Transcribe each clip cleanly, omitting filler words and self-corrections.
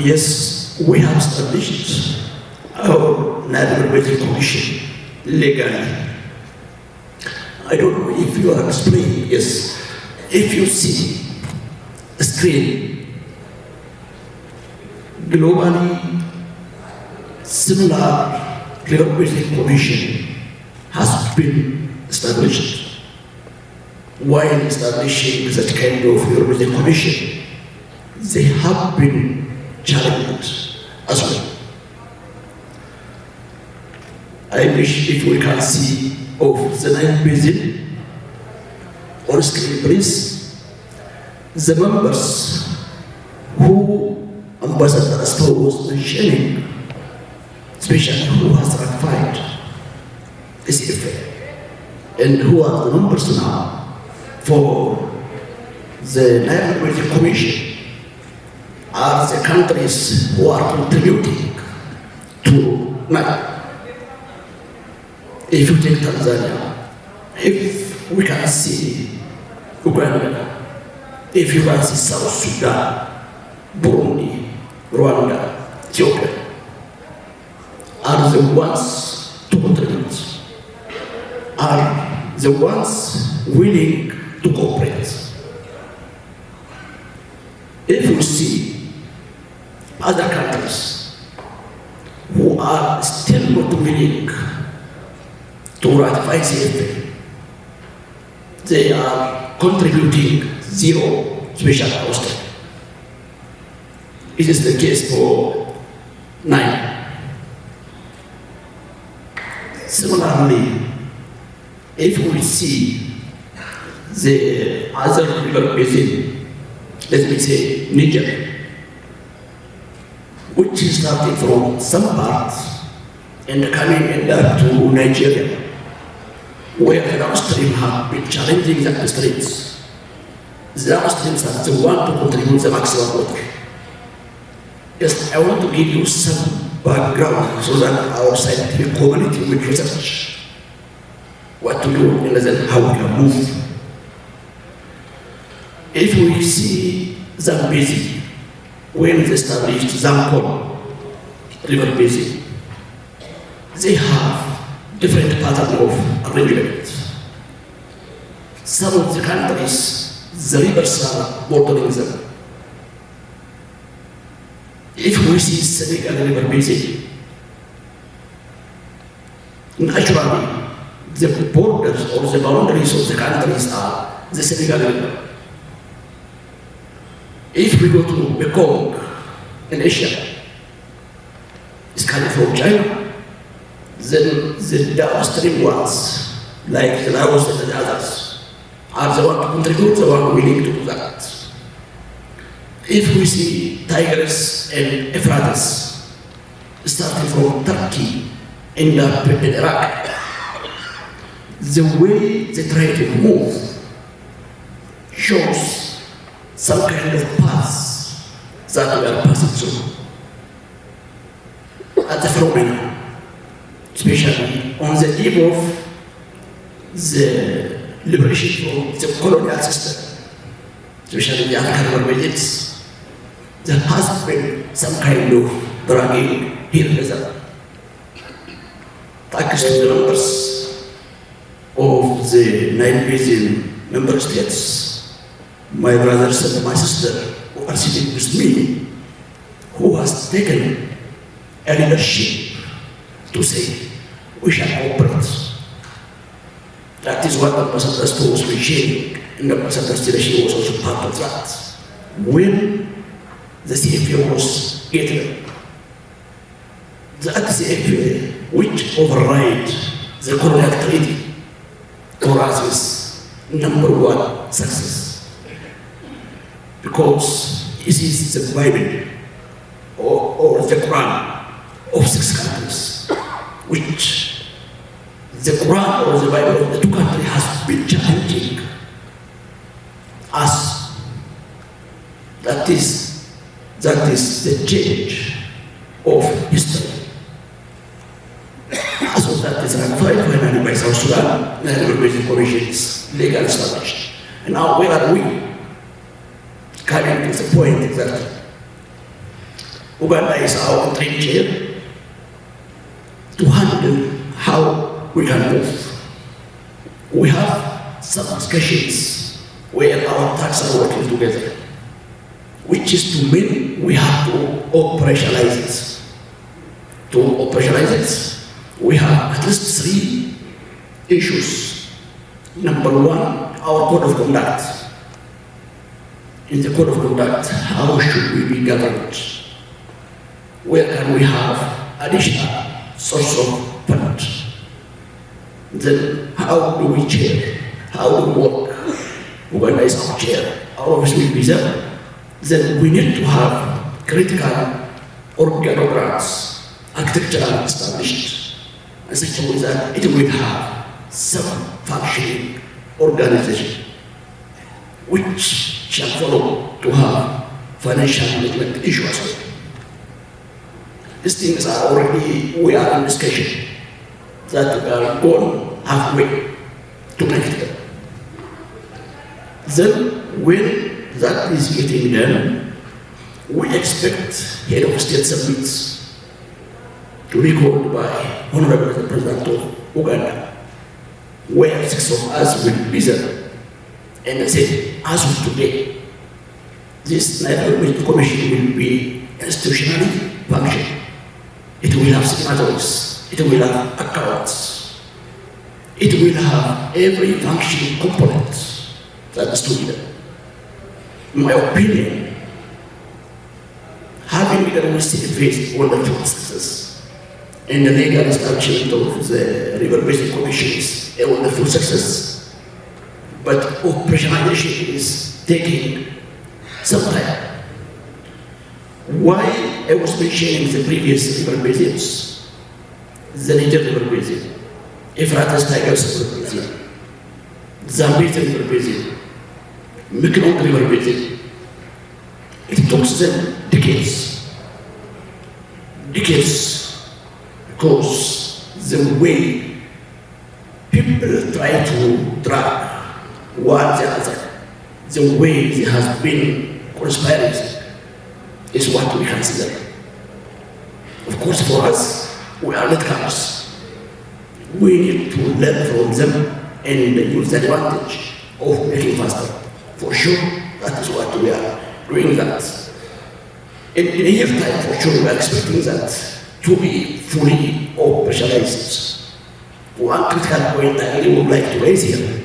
Yes, we have established our Nile Basin Commission legally. I don't know if you are explaining. Yes, if you see a screen, globally similar Nile Basin Commission has been established. While establishing such kind of Nile Basin Commission, they have been challenged as well. I wish if we can see of the Nile Basin on screen, please. The members who Ambassador Stowe was mentioning, especially who has ratified this effort, and who are the members now for the Nile Basin Commission, are the countries who are contributing to Nile. If you take Tanzania, if we can see Uganda, if you can see South Sudan, Burundi, Rwanda, Ethiopia, are the ones to contribute, are the ones willing to cooperate. If you see other countries who are still not willing to ratify the they are contributing zero special cost. It is the case for Nile. Similarly, if we see the other river basin, let me say Niger, which is starting from some parts and coming up to Nigeria, where the downstream have been challenging the upstreams. The downstreams are the one to contribute the maximum water. Yes, I want to give you some background so that our scientific community will research what to do and then how we can move. If we see Zambezi, when they established Zampon River Basin, they have different pattern of arrangement. Some of the countries, the rivers are watering them. If we see Senegal River Basin, naturally, the borders or the boundaries of the countries are the Senegal River. If we go to Mekong in Asia, it's coming from China. Then the downstream ones, like the Laos and the others, are the one to contribute, the one willing to do that. If we see Tigris and Euphrates, starting from Turkey, end up in Iraq, the way they try to move shows some kind of paths that we are passing through. At the phenomenon, especially on the eve of the liberation from the colonial system, especially the African Americans, there has been some kind of dragging here and there. Thanks to the numbers of the Nile Basin member states, my brothers and my sister who are sitting with me, who has taken a leadership to say, we shall cooperate. That is what Ambassador Stowe was mentioning, and Ambassador Stileshi was also part of that. When the CFA was getting that CFA, which override the colonial treaty, for us is number one success. Because it is the Bible or the Quran of 6 countries, which the Quran or the Bible of the 2 countries has been challenging us. That is the change of history. So that is ratified finally by South Sudan, the Nile Basin Commission is legally established. And now where are we? Coming to the point exactly. Uganda is our interim chair to handle how we can move. We have some discussions where our tax are working together, which is to mean we have to operationalize it. To operationalize it, we have at least 3 issues. Number 1, our code of conduct. In the code of conduct, how should we be governed? Where can we have additional source of fund? Then how do we chair? How do we work? Uganda is our chair, our office will be there. Then we need to have critical organograms, architectural established, and such a way that it will have some functioning organization, which shall follow to have financial management issues. These things are already, we are in discussion that we are going halfway to make it. Then when that is getting done, we expect head of state summits to be called by Honorable President of Uganda, where 6 of us will be there. And I said, as of today, this Nile Basin Commission will be institutionally functioning. It will have signatories, it will have accounts, it will have every functioning component that is to be done. In my opinion, having the domestic phase wonderful success, and the legal establishment of the River Basin Commission is a wonderful success, but operationalization is taking some time. Why I was mentioning the previous river basins, the Niger River Basin, Euphrates Tigris River Basin, Zambezi River Basin, Mekong River Basin. It took them decades, because the way people try to track one the other, the way there has been conspiracy, is what we consider. Of course, for us, we are latecomers. We need to learn from them and use the advantage of making faster. For sure, that is what we are doing that. In a year's time, for sure, we are expecting that to be fully operationalized. One critical point I really would like to raise here: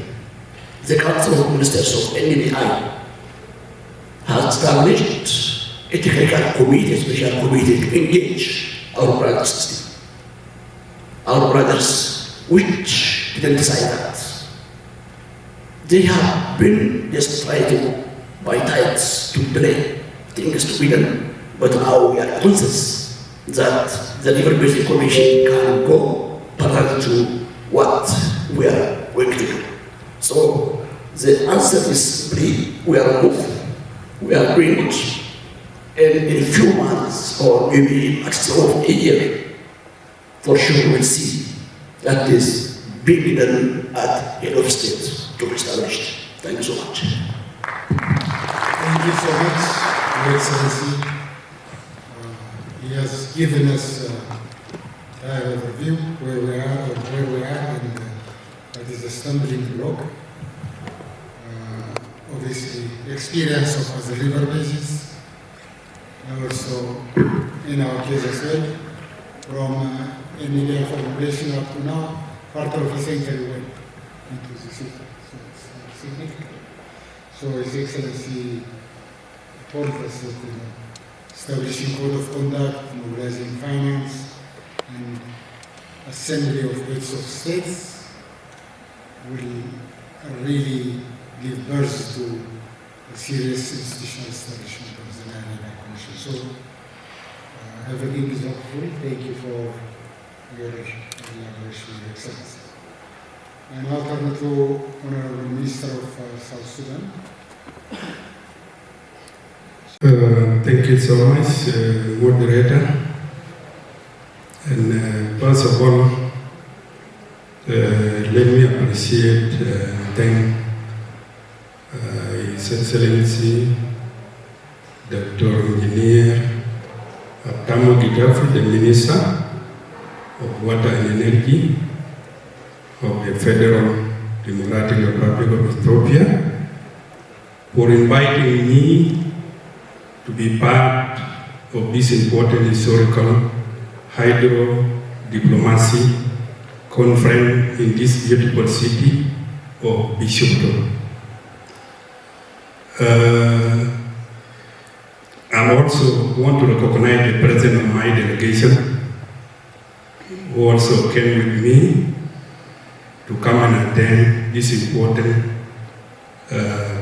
the Council of Ministers of NDI has established a technical committee, a special committee to engage our brothers, which didn't decide that. They have been just trying to, by tides, to delay things to be done, but now we are conscious that the River Basin Commission can go parallel to what we are going to do. So the answer is simply, we are moving, we are doing it. And in a few months, or maybe maximum of a year, for sure we'll see that is being done at head of state to be established. Thank you so much. Thank you so much, Your Excellency. He has given us a overview where we are, and that is a stumbling block. Obviously, experience of as a river basis. Also, in our case as well, from NDI formulation up to now, part of the century went into the system. So it's significant. So His Excellency told us that establishing code of conduct, mobilizing finance, and assembly of heads of states will really give birth to a serious institutional establishment of the Nile Basin Commission. So everything is helpful. Thank you for your elaboration, Your Excellency. And I'll turn to Honorable Minister of South Sudan. Thank you so much, moderator. And first of all, let me appreciate, thank His Excellency, Dr. Engineer Tamo Gitafu, the Minister of Water and Energy of the Federal Democratic Republic of Ethiopia, for inviting me to be part of this important historical hydro diplomacy conference in this beautiful city of Bishopton. I also want to recognize the president of my delegation, who also came with me to come and attend this important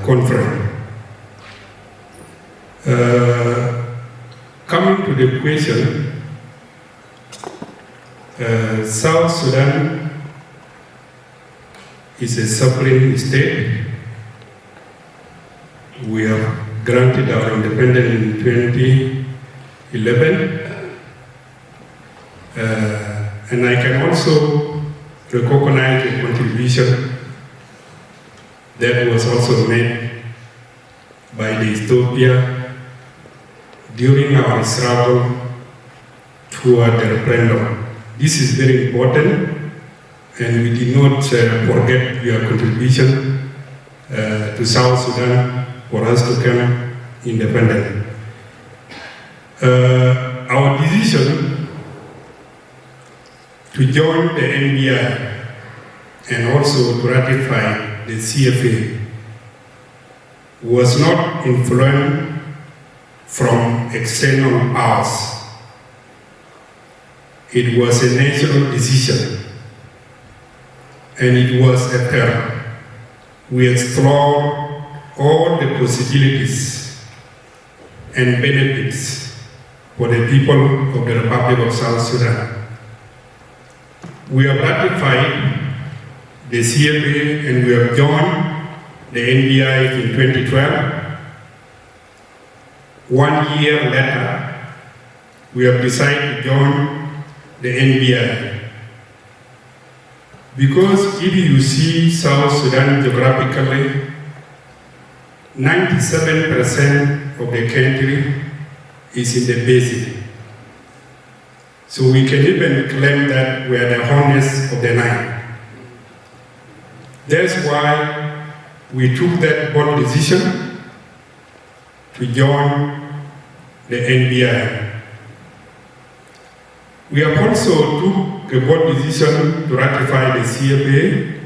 conference. Coming to the question, South Sudan is a sovereign state. We have granted our independence in 2011, and I can also recognize the contribution that was also made by the Ethiopia during our struggle toward the referendum. This is very important, and we did not forget your contribution to South Sudan for us to become independent. Our decision to join the NBI and also to ratify the CFA was not influenced from external powers. It was a national decision, and it was a term. We explored all the possibilities and benefits for the people of the Republic of South Sudan. We have ratified the CFA and we have joined the NBI in 2012. 1 year later, we have decided to join the NBI. Because if you see South Sudan geographically, 97% of the country is in the basin. So we can even claim that we are the honest of the Nile. That's why we took that bold decision to join the NBI. We have also took a bold decision to ratify the CFA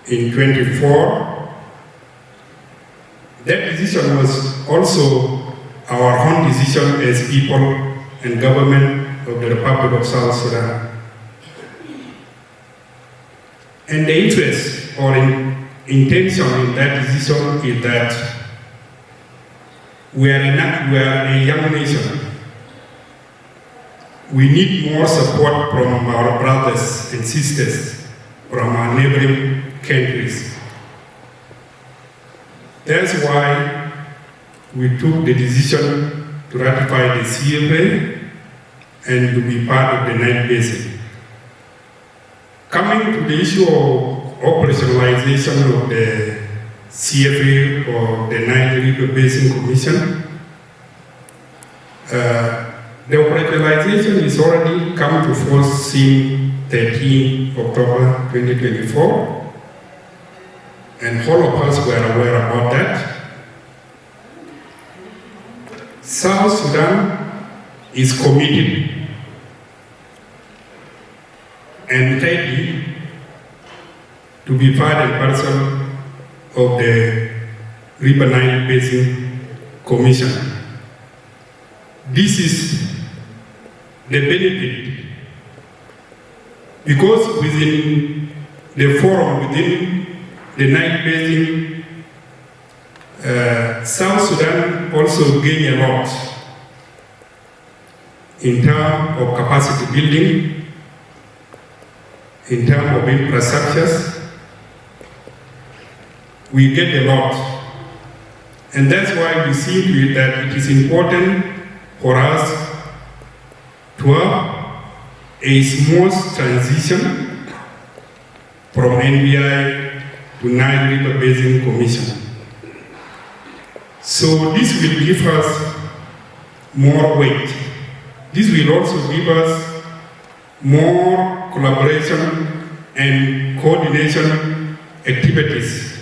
in 2024. That decision was also our own decision as people and government of the Republic of South Sudan. And the interest or intention in that decision is that we are a young nation. We need more support from our brothers and sisters from our neighboring countries. That's why we took the decision to ratify the CFA and to be part of the Nile Basin. Coming to the issue of operationalization of the CFA or the Nile River Basin Commission, the operationalization is already come to force since 13 October 2024. And all of us were aware about that. South Sudan is committed and ready to be part and parcel of the River Nile Basin Commission. This is the benefit because within the forum, within the Nile Basin, South Sudan also gained a lot in terms of capacity building, in terms of infrastructures. We get a lot. And that's why we see to it that it is important for us to have a smooth transition from NBI to Nile River Basin Commission. So this will give us more weight. This will also give us more collaboration and coordination activities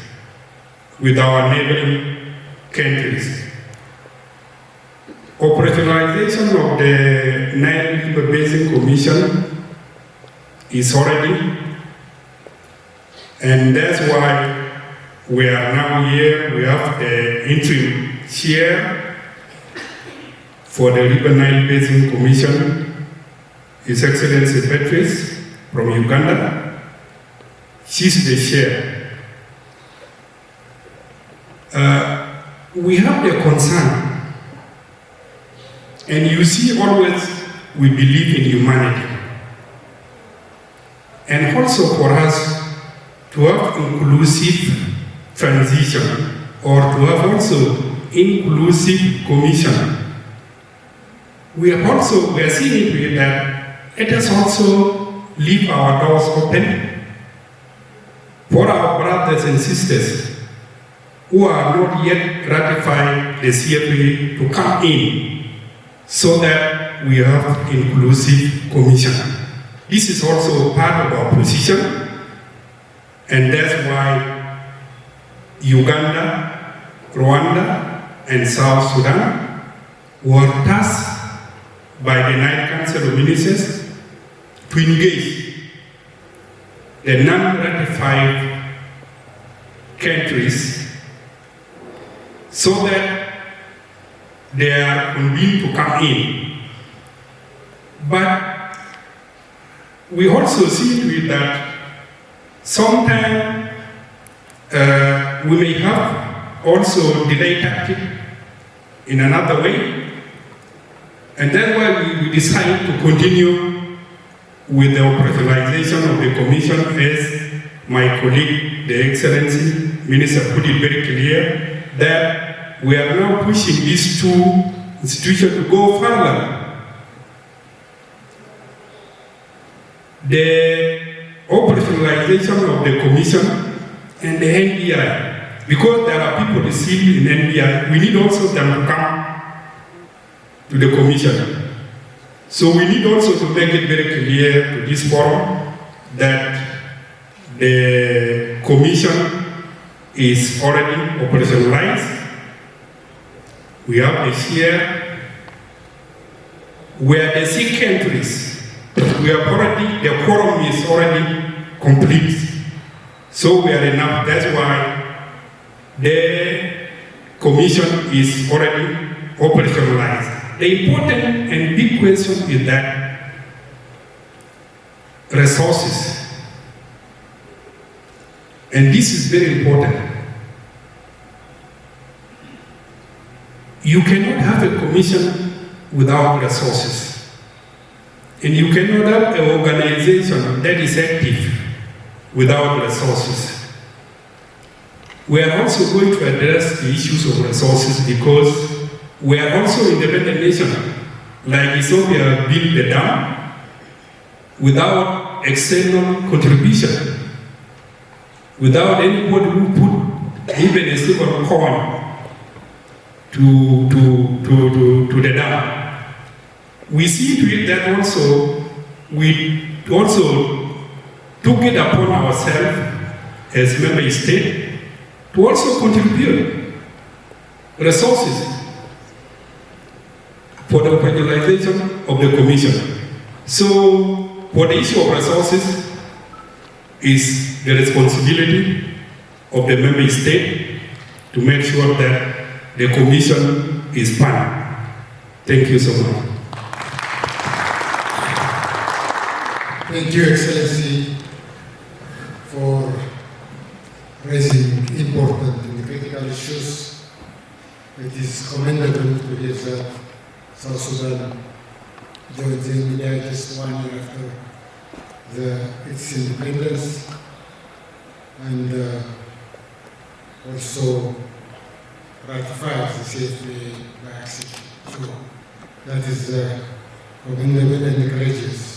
with our neighboring countries. Operationalization of the Nile Basin Commission is already, and that's why we are now here. We have the interim chair for the River Nile Basin Commission, His Excellency Beatrice from Uganda. She's the chair. We have the concern, and you see always we believe in humanity. And also for us to have inclusive transition or to have also inclusive commission. We are seeing to it that let us also leave our doors open for our brothers and sisters who are not yet ratified the CFA to come in so that we have inclusive commission. This is also part of our position, and that's why Uganda, Rwanda, and South Sudan were tasked by the Nile Council of Ministers to engage the non-ratified countries so that they are convened to come in. But we also see to it that sometimes we may have also delay tactic in another way, and that's why we decide to continue with the operationalization of the Commission, as my colleague, the Excellency Minister, put it very clear that we are now pushing these two institutions to go further. The operationalization of the Commission and the NBI, because there are people still in NBI, we need also them to come to the Commission. So we need also to make it very clear to this forum that the Commission is already operationalized. We have a share where the 6 countries, we have already, the quorum is already complete. So we are enough. That's why the Commission is already operationalized. The important and big question is that resources. And this is very important. You cannot have a commission without resources. And you cannot have an organization that is active without resources. We are also going to address the issues of resources because we are also independent nation. Like Ethiopia built the dam without external contribution, without anybody who put even a silver coin to the dam. We see to it that also we also took it upon ourselves as member state to also contribute resources for the operationalization of the Commission. So for the issue of resources is the responsibility of the member state to make sure that the Commission is funded. Thank you so much. Thank you, Excellency, for raising important and critical issues. It is commendable to hear that South Sudan joined the NBI just 1 year after its independence, and also ratified the CFA by accession. So that is commendable and courageous.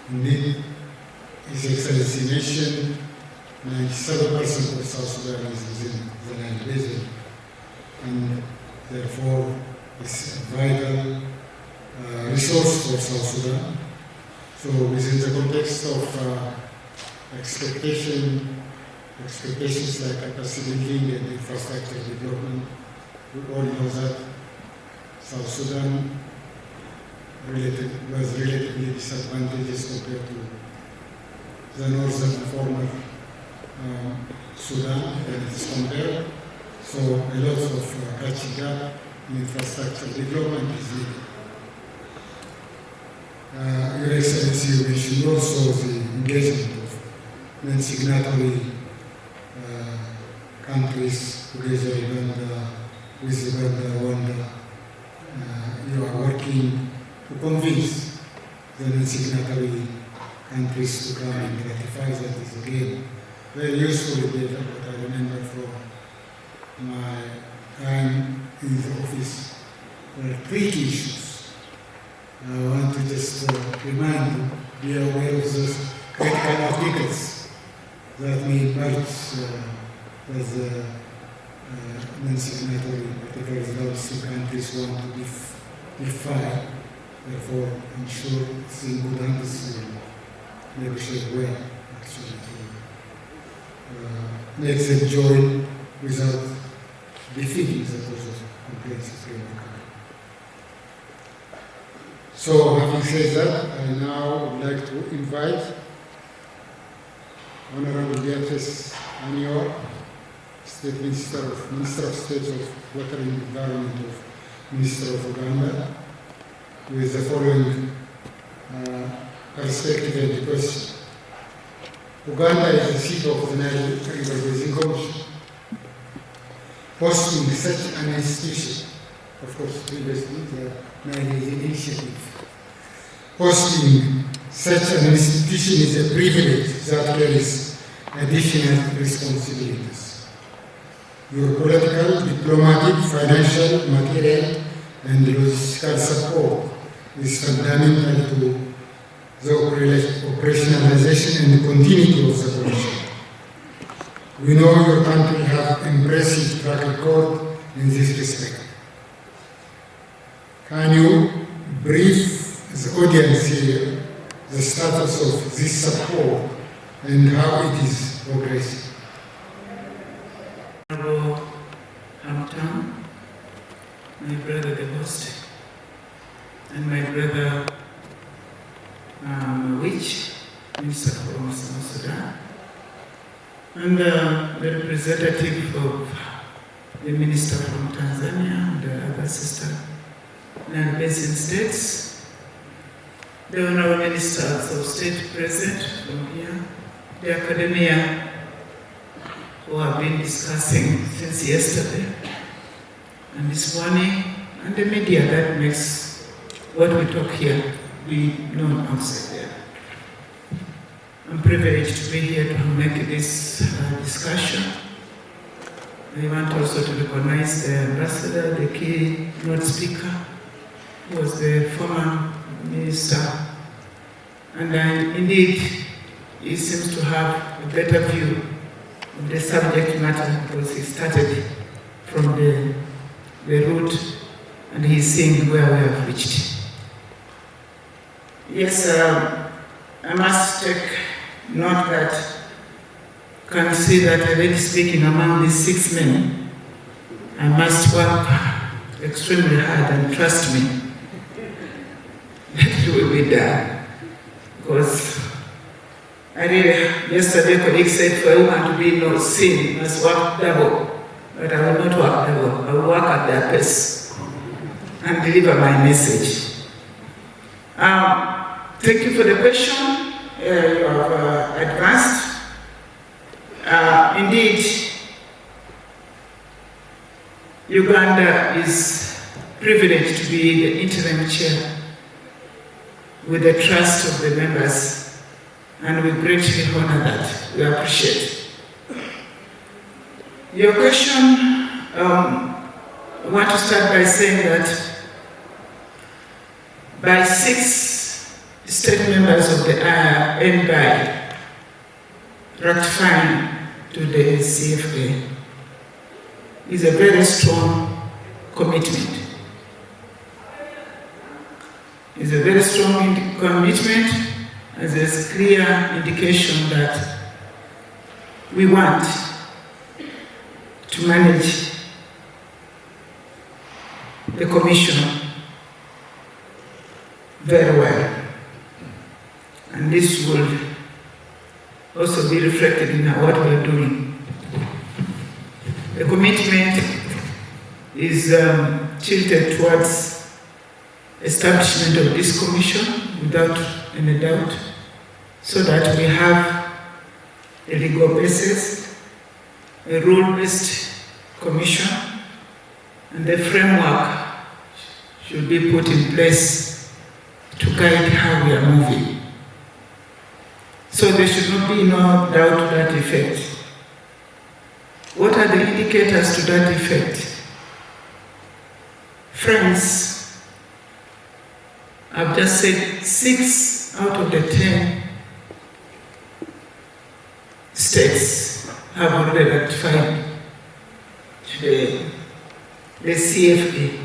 Indeed, His Excellency mentioned 97% of South Sudan is within the Nile Basin, and therefore is a vital resource for South Sudan. So within the context of expectations like capacity building and infrastructure development, we all know that South Sudan was relatively disadvantaged compared to the northern former Sudan when it is compared. So a lot of catching up in infrastructure development is needed. Your Excellency, you mentioned also the engagement of non-signatory countries together with Uganda, Rwanda. You are working to convince the non-signatory countries to come and ratify that is again very useful data, but I remember from my time in the office there are 3 key issues. I want to just remind you, be aware of those critical articles that may emerge as non-signatory, whatever those 2 countries want to defy. Therefore, I'm sure it's in good hands to negotiate well, actually, to make them join without defeating the comprehensive framework. So, having said that, I now would like to invite Honorable Beatrice Anywar, State Minister of State of Water and Environment of Minister of Uganda, with the following perspective and the question. Uganda is the seat of the Nile River Basin Commission. Hosting such an institution, of course, previously the Nile Basin Initiative, hosting such an institution is a privilege that carries additional responsibilities. Your political, diplomatic, financial, material, and logistical support is fundamental to the operationalization and continuity of the Commission. We know your country has impressive track record in this respect. Can you brief the audience here the status of this support and how it is progressing? My brother the host, and my brother Minister from South Sudan, and the representative of the Minister from Tanzania and the other sister Nile Basin states, the Honorable Ministers of State present from here, the academia who have been discussing since yesterday and this morning, and the media that makes what we talk here be known outside there. I'm privileged to be here to make this discussion. I want also to recognize the ambassador, the keynote speaker, who was the former minister, and indeed he seems to have a better view of the subject matter because he started from the root and he's seeing where we have reached. Yes, I must take note that can see that already speaking among these 6 men, I must work extremely hard and trust me that it will be done. Because I really, yesterday colleague said for a woman to be no sin, must work double. But I will not work double. I will work at their pace and deliver my message. Thank you for the question. You have advanced. Indeed, Uganda is privileged to be the interim chair with the trust of the members, and we greatly honor that. We appreciate it. Your question, I want to start by saying that by 6 state members of the end by ratifying to the CFA is a very strong commitment. It's a very strong commitment, and there's clear indication that we want to manage the Commission very well. And this will also be reflected in what we are doing. The commitment is tilted towards establishment of this commission without any doubt, so that we have a legal basis, a rule-based commission, and the framework should be put in place to guide how we are moving. So there should not be no doubt to that effect. What are the indicators to that effect? Friends, I've just said 6 out of the 10 states have already ratified the CFA,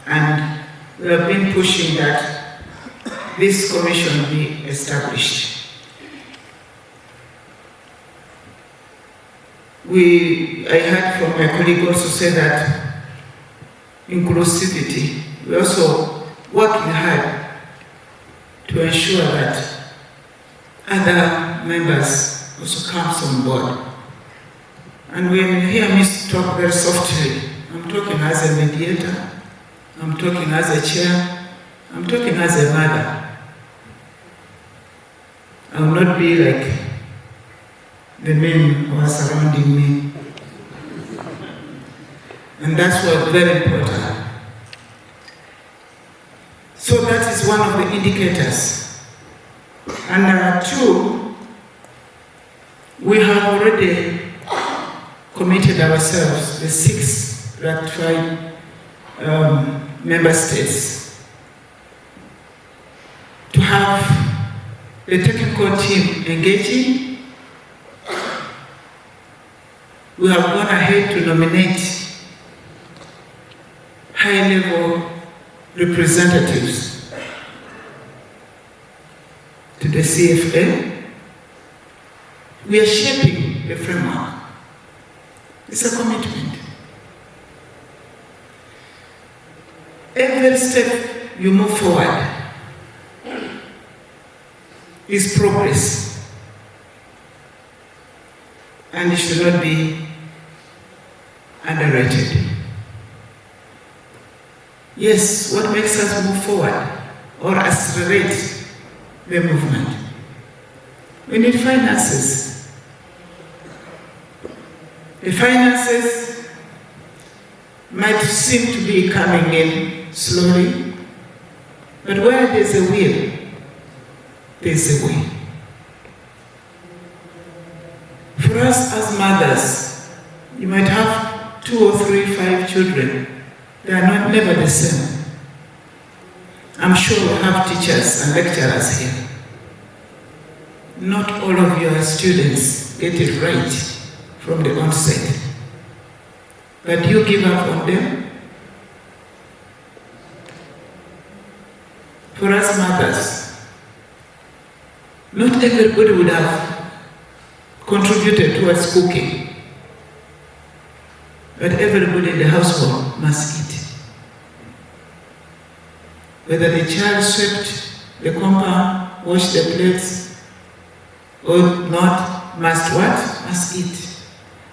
and we have been pushing that this commission be established. I heard from my colleague also say that inclusivity, we're also working hard to ensure that other members also comes on board. And when you hear me talk very softly, I'm talking as a mediator, I'm talking as a chair, I'm talking as a mother. I will not be like the men who are surrounding me. And that's what's very important. So that is one of the indicators. And two, we have already committed ourselves, the 6 ratified member states, to have the technical team engaging. We have gone ahead to nominate high-level representatives to the CFA. We are shaping the framework. It's a commitment. Every step you move forward is progress, and it should not be underrated. Yes, what makes us move forward or accelerate the movement? We need finances. The finances might seem to be coming in slowly, but where there's a will, there's a way. For us as mothers, you might have 2 or 3, 5 children. They are never the same. I'm sure we have teachers and lecturers here. Not all of your students get it right from the onset. But you give up on them. For us mothers, not everybody would have contributed towards cooking, but everybody in the household must eat. Whether the child swept the compound, washed the plates, or not, must what? Must eat.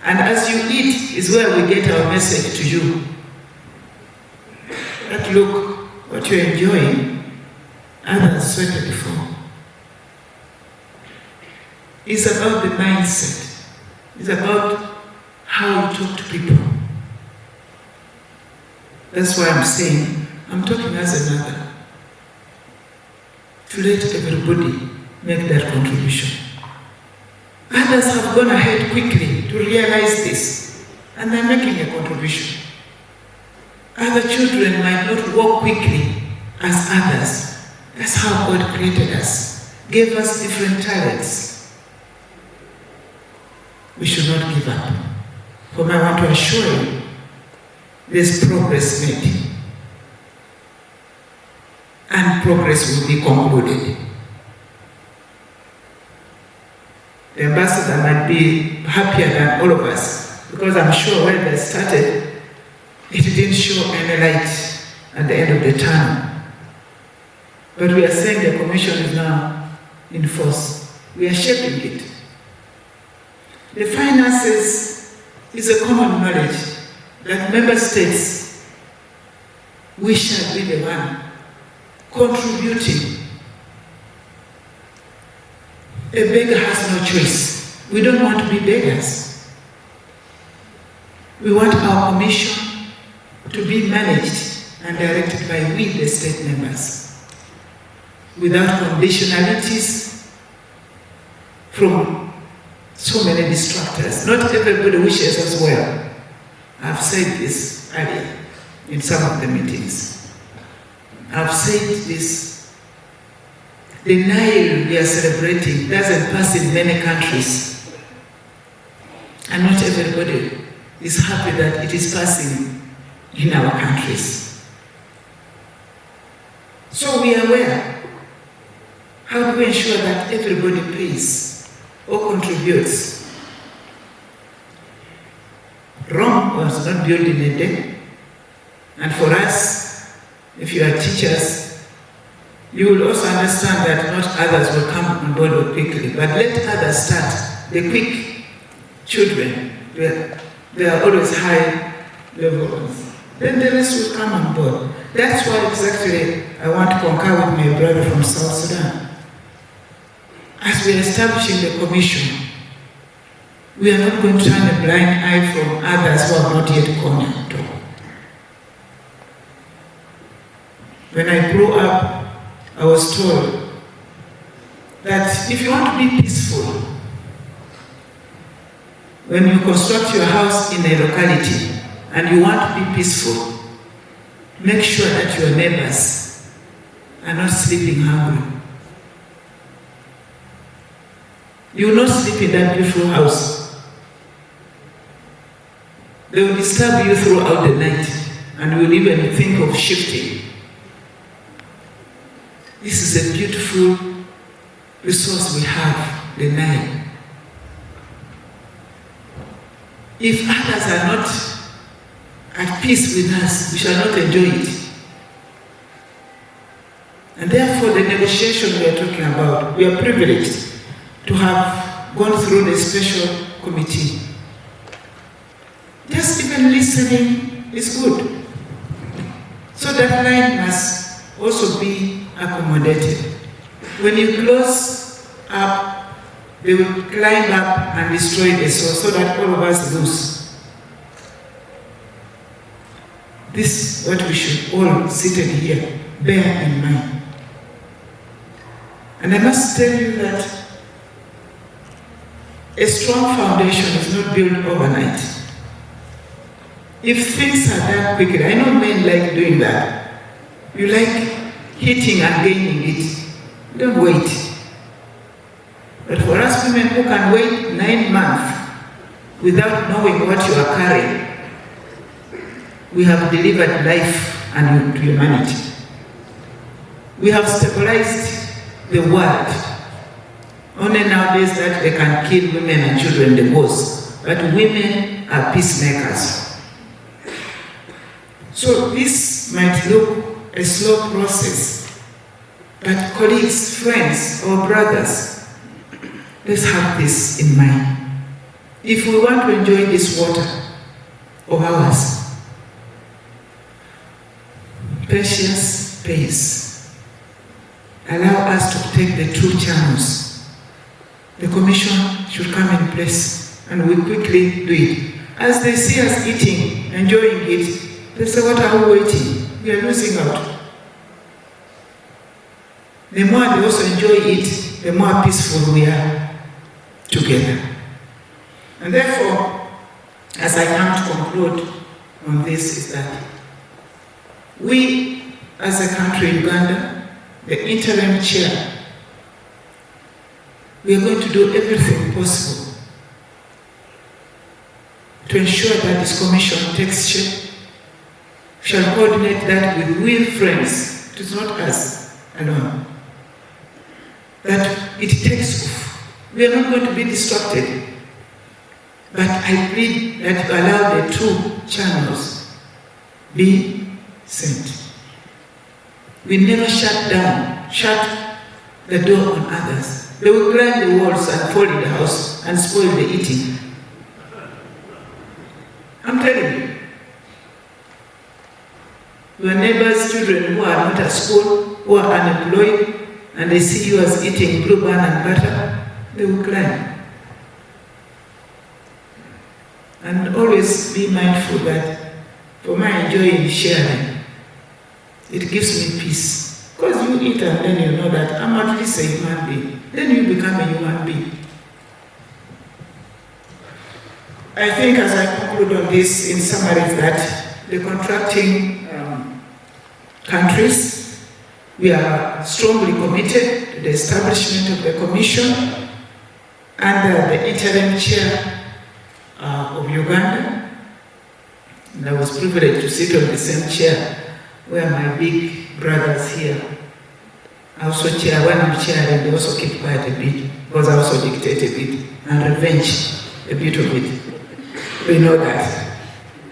And as you eat is where we get our message to you. That look, what you're enjoying, others sweated for. It's about the mindset. It's about how you talk to people. That's why I'm saying, I'm talking as a mother, to let everybody make that contribution. Others have gone ahead quickly to realize this, and they're making a contribution. Other children might not walk quickly as others. That's how God created us, gave us different talents. We should not give up. For I want to assure you, there's progress made. and progress will be concluded. The ambassador might be happier than all of us, because I'm sure when they started, it didn't show any light at the end of the tunnel. But we are saying the commission is now in force. We are shaping it. The finances is a common knowledge that member states, we shall be the one contributing. A beggar has no choice. We don't want to be beggars. We want our commission to be managed and directed by we, the state members, without conditionalities from so many distractors. Not everybody wishes us well. I've said this earlier in some of the meetings. I've said this. The Nile we are celebrating doesn't pass in many countries. And not everybody is happy that it is passing in our countries. So we are aware. How do we ensure that everybody pays or contributes? Rome was not built in a day. And for us, if you are teachers, you will also understand that not others will come on board quickly, but let others start. The quick children, they are always high level ones. Then the rest will come on board. That's why exactly I want to concur with my brother from South Sudan. As we are establishing the commission, we are not going to turn a blind eye from others who have not yet gone at all. When I grew up, I was told that if you want to be peaceful, when you construct your house in a locality and you want to be peaceful, make sure that your neighbors are not sleeping hungry. You will not sleep in that beautiful house. They will disturb you throughout the night and you will even think of shifting. This is a beautiful resource we have, the Nile. If others are not at peace with us, we shall not enjoy it. And therefore, the negotiation we are talking about, we are privileged to have gone through the special committee. Just even listening is good. So that line must also be accommodated. When you close up, they will climb up and destroy the source so that all of us lose. This is what we should all seated here bear in mind. And I must tell you that a strong foundation is not built overnight. If things are done quickly, I know men like doing that. You like hitting and gaining it. Don't wait. But for us women who can wait 9 months without knowing what you are carrying, we have delivered life and to humanity. We have stabilized the world. Only nowadays that they can kill women and children the most. But women are peacemakers. So this might look a slow process, but colleagues, friends, or brothers, let's have this in mind. If we want to enjoy this water of ours, patience pays. Allow us to take the true channels. The commission should come in place, and we quickly do it. As they see us eating, enjoying it, they say, what are we waiting? We are losing out. The more they also enjoy it, the more peaceful we are together. And therefore, as I come to conclude on this, is that we, as a country, Uganda, the interim chair, we are going to do everything possible to ensure that this commission takes shape. We shall coordinate that with real friends. It is not us. alone. That it takes off. We are not going to be distracted. But I plead that you allow the two channels be sent. We never shut the door on others. They will climb the walls and fall in the house and spoil the eating. I'm telling you. Your neighbor's children who are not at school, who are unemployed, and they see you as eating blue bun and butter, they will climb. And always be mindful that for my enjoying sharing, it gives me peace. Because you eat and then you know that I'm at least a human being. Then you become a human being. I think as I conclude on this, in summary, that the contracting countries, we are strongly committed to the establishment of the Commission under the interim chair of Uganda. And I was privileged to sit on the same chair where my big brothers here. I also chair, when I'm chairing, they also keep quiet a bit, because I also dictate a bit and revenge a bit of it. We know that.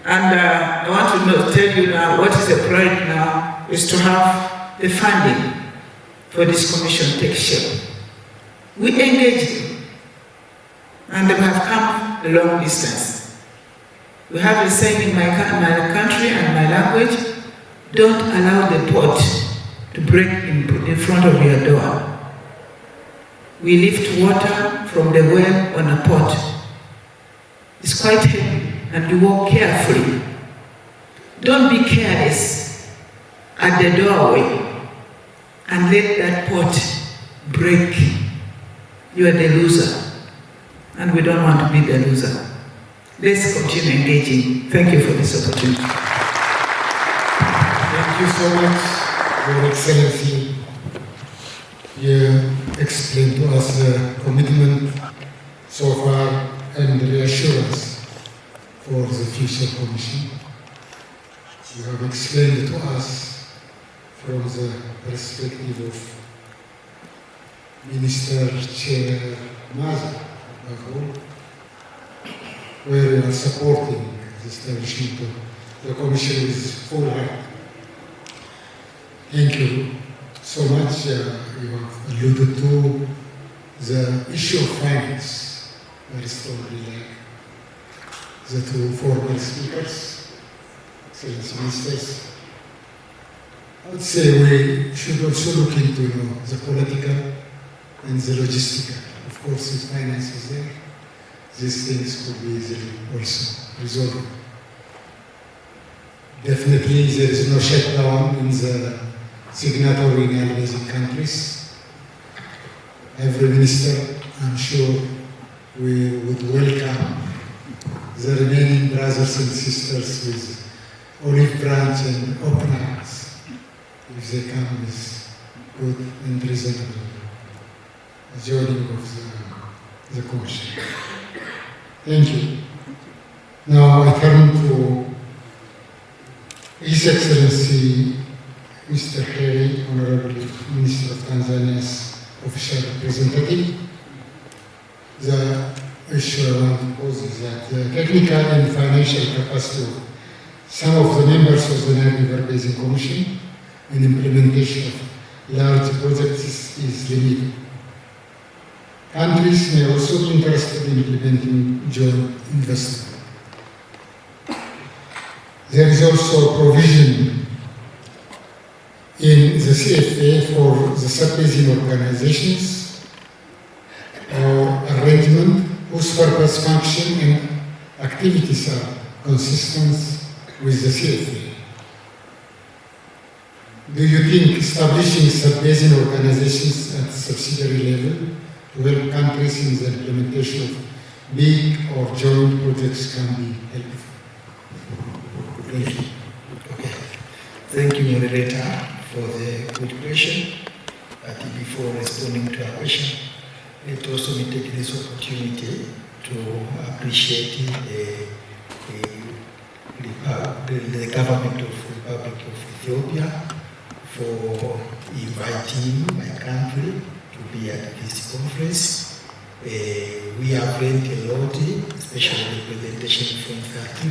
And I want to tell you now, what is the pride now is to have the funding for this commission take shape. We engage them, and we have come a long distance. We have a saying in my country and my language, don't allow the pot to break in front of your door. We lift water from the well on a pot. It's quite heavy, and you walk carefully. Don't be careless at the doorway and let that pot break. You are the loser, and we don't want to be the loser. Let's continue engaging. Thank you for this opportunity. Thank you so much, Your Excellency. You explained to us the commitment so far and the reassurance for the future Commission. You have explained to us from the perspective of Minister Chair Maza, where you are supporting the establishment of the Commission with full heart. Thank you so much. You have alluded to the issue of finance very strongly, like the two former speakers, Excellency Ministers. I would say we should also look into the political and the logistical. Of course, if finance is there, these things could be easily also resolved. Definitely, there is no shutdown in the signatory Nile Basin countries. Every minister, I'm sure, we would welcome the remaining brothers and sisters with olive branch and open arms if they come with good and reasonable joining of the Commission. Thank you. Now I turn to His Excellency Mr. Harry, Honorable Minister of Tanzania's official representative. The issue I want to pose is that the technical and financial capacity of some of the members of the Nile River Basin Commission in implementation of large projects is limited. Countries may also be interested in implementing joint investment. There is also a provision in the CFA for the sub-basin organizations or arrangement whose purpose, function, and activities are consistent with the CFA. Do you think establishing sub-basin organizations at subsidiary level to help countries in the implementation of big or joint projects can be helpful? Thank you. Okay. Thank you, moderator, for the good question. But before responding to our question, let also me take this opportunity to appreciate the government of the Republic of Ethiopia for inviting my country to be at this conference. We have learned a lot, especially the presentation from South.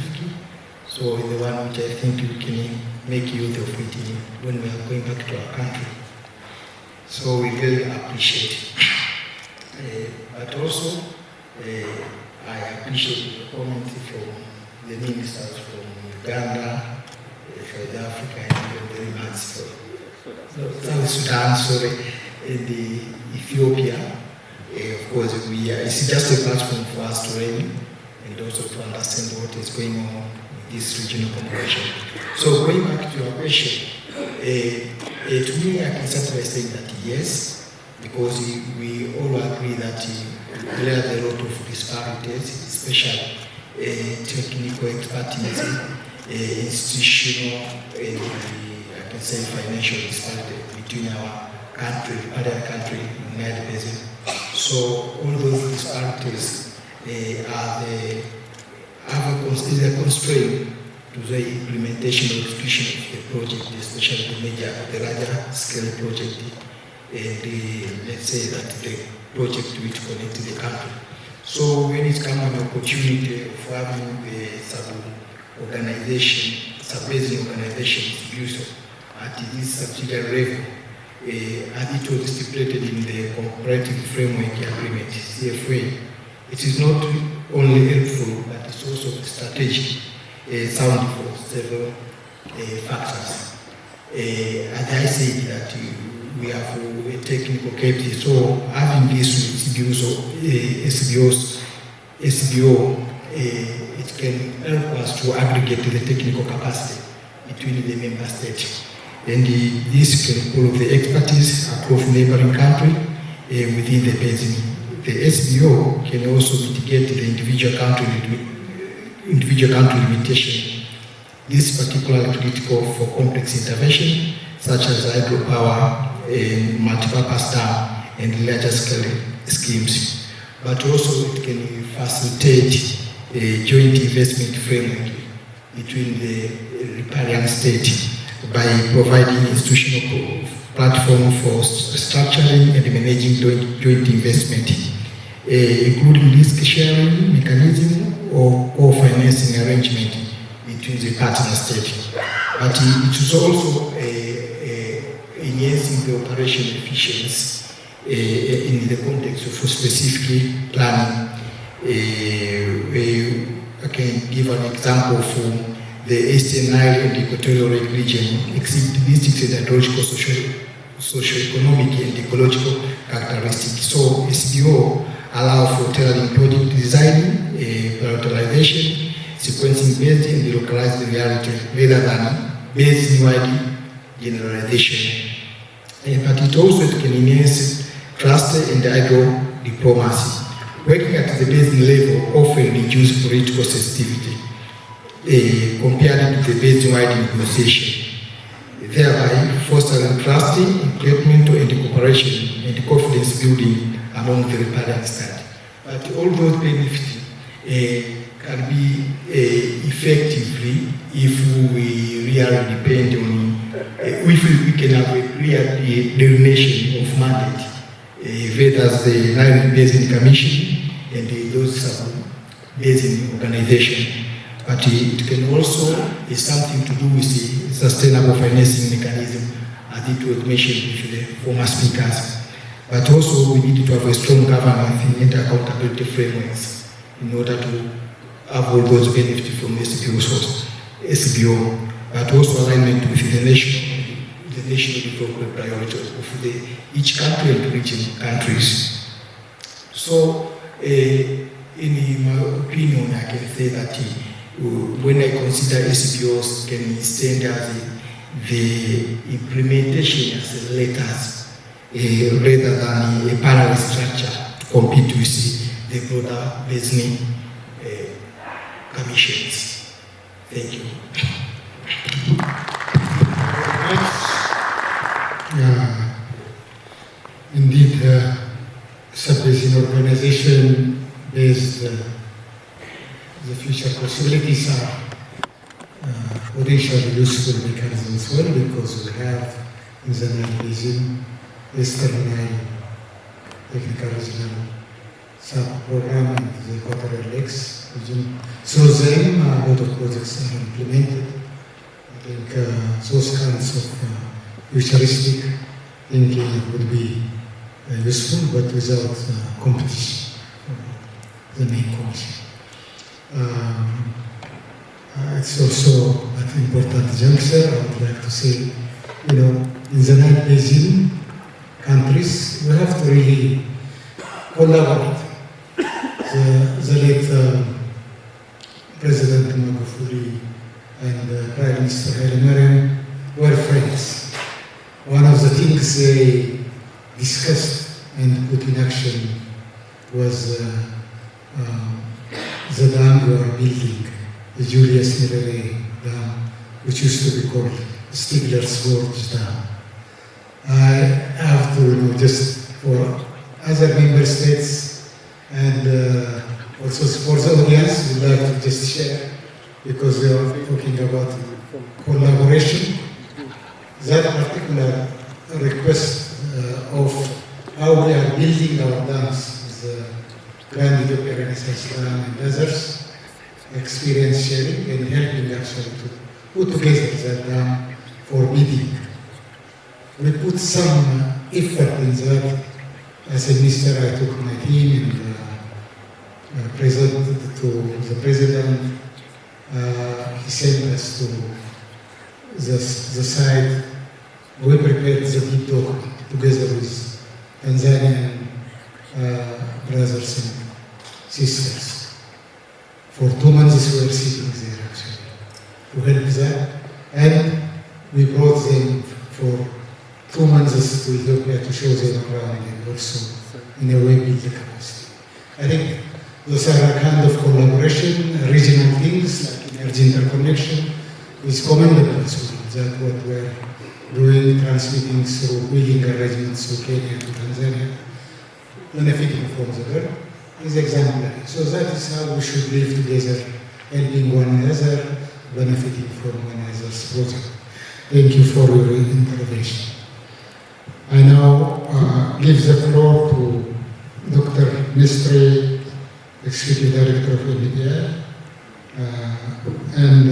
So the one which I think we can make use of it when we are going back to our country. So we really appreciate it. But also, I appreciate the comments from the ministers from Uganda, South Africa, and even very much South Sudan, and Ethiopia. Of course, it's just a platform for us to learn and also to understand what is going on in this regional cooperation. So going back to your question, to me, I can start by saying that yes, because we all agree that there are a lot of disparities, especially technical expertise, institutional, and I can say financial disparity between our country, other country, Nile Basin. So all those disparities have a constraint to the implementation or execution of the project, especially the larger scale project, and let's say that the project which connects the country. So when it comes an opportunity for having the sub-organization, sub-basin organizations used at this subsidiary level, as it was stipulated in the Cooperative Framework Agreement, CFA, it is not only helpful, but it's also strategic, sound for several factors. As I said, that we have a technical capacity, so having this SBO, it can help us to aggregate the technical capacity between the member states. And this can pull the expertise across neighboring countries within the basin. The SBO can also mitigate the individual country limitation. This is particularly critical for complex intervention, such as hydropower, multipurpose dam, and larger scale schemes. But also it can facilitate a joint investment framework between the riparian state by providing institutional platform for structuring and managing joint investment, including risk sharing mechanism or co-financing arrangement between the partner state. But it is also enhancing the operation efficiency in the context of specific planning. I can give an example from the Eastern Nile and Equatorial region exhibit hydrological, socio-economic, and ecological characteristics. So SBO allow for tailoring project design, prioritization, sequencing based and localized reality rather than basin-wide generalization. But it also can enhance trust and hydro diplomacy. Working at the basin level often reduces political sensitivity compared to the basin-wide negotiation, thereby fostering trust, engagement, and cooperation and confidence building among the riparian state. But all those benefits can be effectively if we really depend on, if we can have a clear delineation of mandate, whether the Nile Basin Commission and those sub-basin organizations. But it can also be something to do with the sustainable financing mechanism, as it was mentioned with the former speakers. But also we need to have a strong governance and accountability frameworks in order to have all those benefits from SBO, but also alignment with the national development priorities of each country and region countries. So, in my opinion, I can say that when I consider SBOs can stand as the implementation accelerators rather than a parallel structure to compete with the broader basin commissions. Thank you. Indeed, sub-basin organization based the future possibilities are potentially useful mechanisms as well, because we have in the Nile Basin, Eastern Nile Technical Regional Sub-Program and the Equatorial Lakes region. Through them, a lot of projects are implemented. I think those kinds of futuristic thinking would be useful, but without competition for the main commission. It's also an important juncture. I would like to say, in the Nile Basin countries, we have to really collaborate. The late President Magufuli and Prime Minister Haile Mariam were friends. One of the things they discussed and put in action was the dam we are building, the Julius Nyerere Dam, which used to be called Stigler's Gorge Dam. I have to, just for other member states and also for the audience, we'd like to just share, because we are talking about collaboration. That particular request of how we are building our dams with Grand Ethiopia Renaissance Dam and others, experience sharing and helping actually to put together that dam for bidding. We put some effort in that. As a minister, I took my team and presented to the president. He sent us to the site. We prepared the bid document together with Tanzanian brothers and sisters. For 2 months we were sitting there actually to help that, and we brought them for 2 months to Ethiopia to show them around and also in a way build the capacity. I think those are a kind of collaboration, regional things like energy interconnection is commendable as well. That's what we're doing, transmitting through wheeling arrangements to Kenya to Tanzania, benefiting from the world is exemplary. So that is how we should live together, helping one another, benefiting from one another's project. Thank you for your intervention. I now give the floor to Dr. Mistre, Executive Director of NDI, and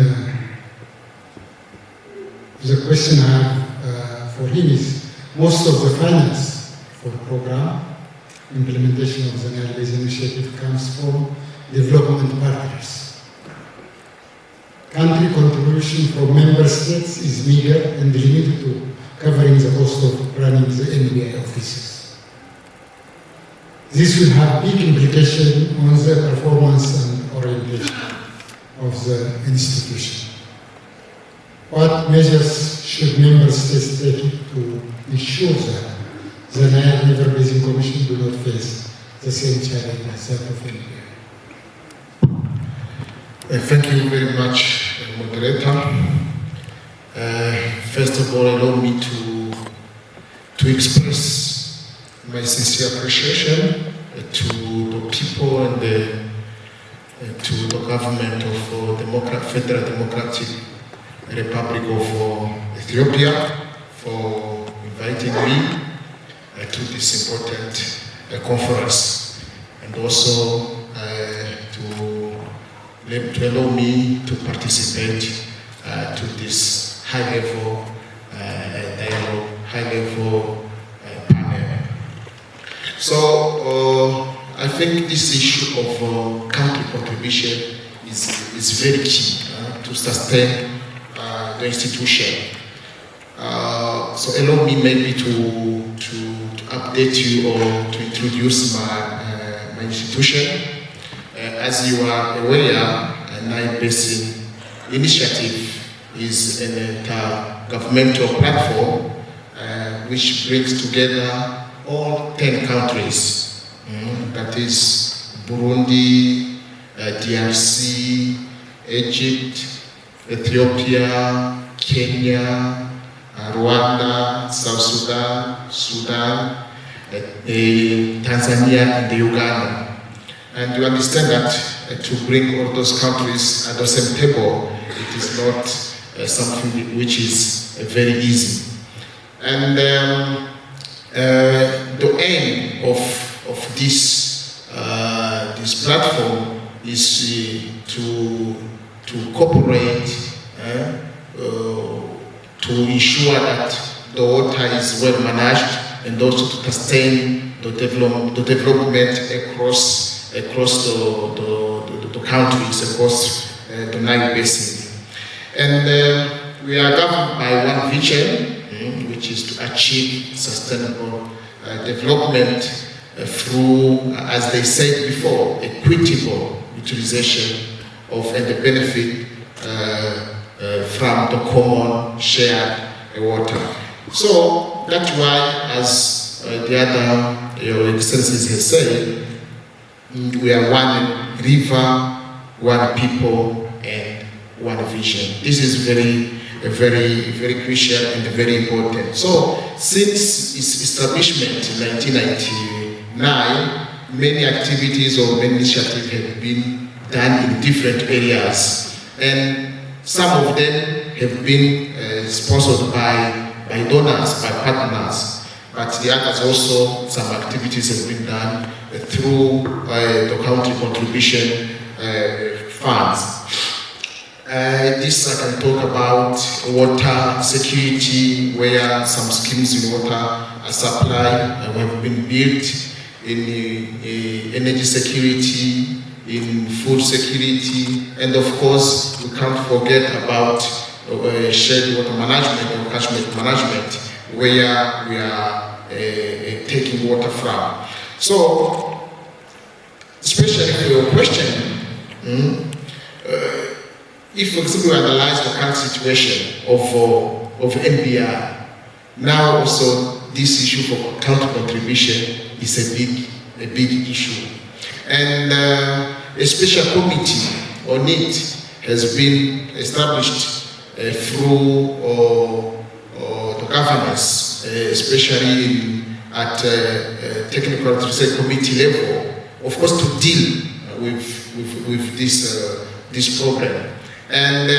the question I have for him is, most of the finance for the program, implementation of the Nile Basin Initiative comes from development partners. Country contribution from member states is meager and limited to covering the cost of running the NBI offices. This will have big implications on the performance and orientation of the institution. What measures should member states take to ensure that the Nile River Basin Commission do not face the same challenge as that of NBI? Thank you very much, moderator. First of all, allow me to express my sincere appreciation to the people and to the government of Federal Democratic Republic of Ethiopia for inviting me to this important conference, and also to allow me to participate to this high-level dialogue, high-level panel. So I think this issue of country contribution is very key to sustain the institution. So allow me maybe to update you or to introduce my institution. As you are aware, Nile Basin Initiative is an intergovernmental platform which brings together all 10 countries, that is Burundi, DRC, Egypt, Ethiopia, Kenya, Rwanda, South Sudan, Tanzania, and Uganda. And you understand that to bring all those countries at the same table, it is not something which is very easy. And the aim of this platform is to cooperate to ensure that the water is well managed and also to sustain the development across the countries, across the Nile Basin. And we are governed by one vision, which is to achieve sustainable development through, as they said before, equitable utilization of and the benefit from the common shared water. So that's why, as the other Your Excellencies have said, we are one river, one people, and one vision. This is very crucial and very important. So, since its establishment in 1999, many activities or many initiatives have been done in different areas, and some of them have been sponsored by donors, by partners, but the others also, some activities have been done through the country contribution funds. This I can talk about water security, where some schemes in water supply have been built, in energy security, in food security, and of course we can't forget about shared water management or catchment management, where we are taking water from. So, especially for your question, if, for example, we analyze the current situation of NBR, now also this issue for country contribution is a big issue. And a special committee on it has been established through the governance, especially at technical research committee level, of course, to deal with this problem. And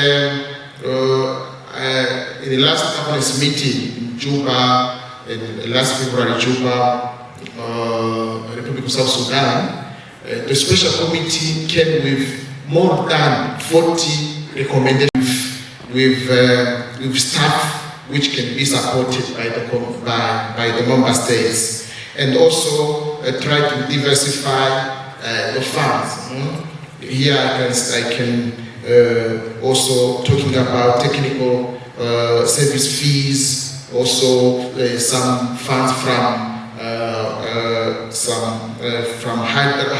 in the last governance meeting in Juba, last February, Juba, Republic of South Sudan, the special committee came with more than 40 recommendations with staff which can be supported by the member states, and also try to diversify the funds. Here I can also talking about technical service fees, also some funds from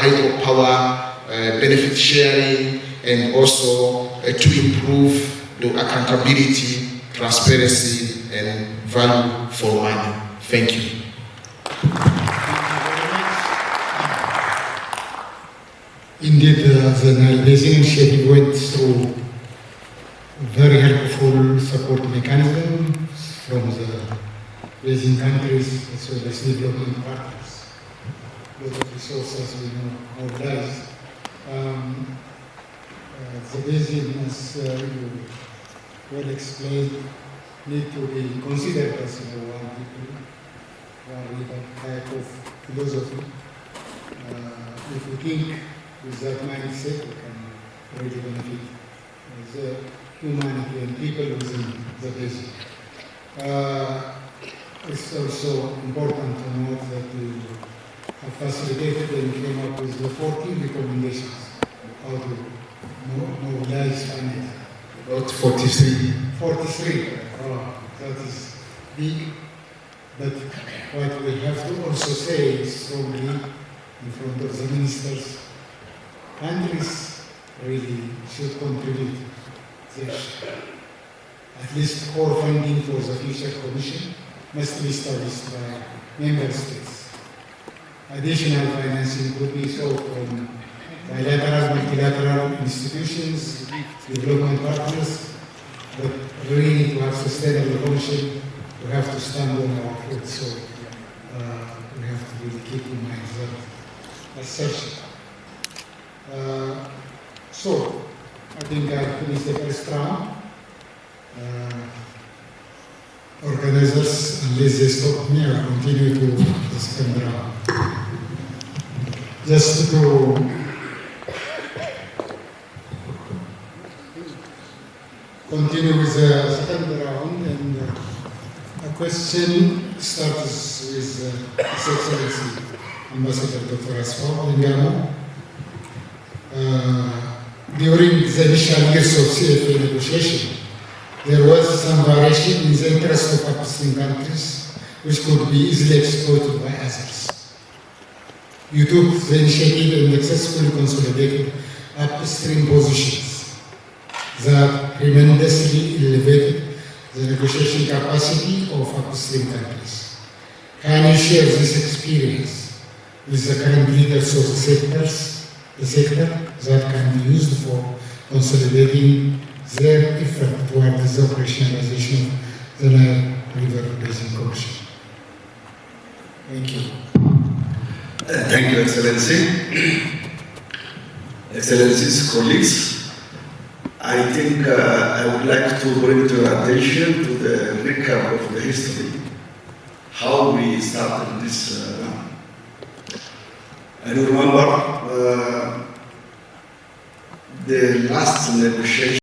hydropower, benefit sharing, and also to improve the accountability, transparency, and value for money. Thank you. Indeed, the Nile Basin Initiative went through very helpful support mechanisms from the basin countries as well as development partners. A lot of resources we know mobilized. The basin, as you well explained, need to be considered as one people, one river type of philosophy. If we think with that mindset, we can really benefit the humanity and people within the basin. It's also important to note that we have facilitated and came up with the 14 recommendations how to mobilize finance. About 43. 43. Oh, that is big. But what we have to also say strongly in front of the ministers, countries really should contribute their at least core funding for the future commission must be established by member states. Additional financing could be sought from bilateral, multilateral institutions, development partners, but really to have sustainable commission, we have to stand on our feet. So we have to really keep in mind that assertion. So I think I finished the first round. Organization organizers, unless they stop me, I'll continue to the second round. Just to continue with the second round, and a question starts with His Excellency Ambassador Dr. Asfaw Ingamo. During the initial years of CFA negotiation, there was some variation in the interest of upstream countries, which could be easily exploited by others. You took the initiative and successfully consolidated upstream positions that tremendously elevated the negotiation capacity of upstream countries. Can you share this experience with the current leaders of the sector that can be used for consolidating their effort towards the operationalization of the Nile River Basin Commission? Thank you. Thank you, Excellency. Excellencies, colleagues, I think I would like to bring to your attention to the recap of the history, how we started this. I remember the last negotiation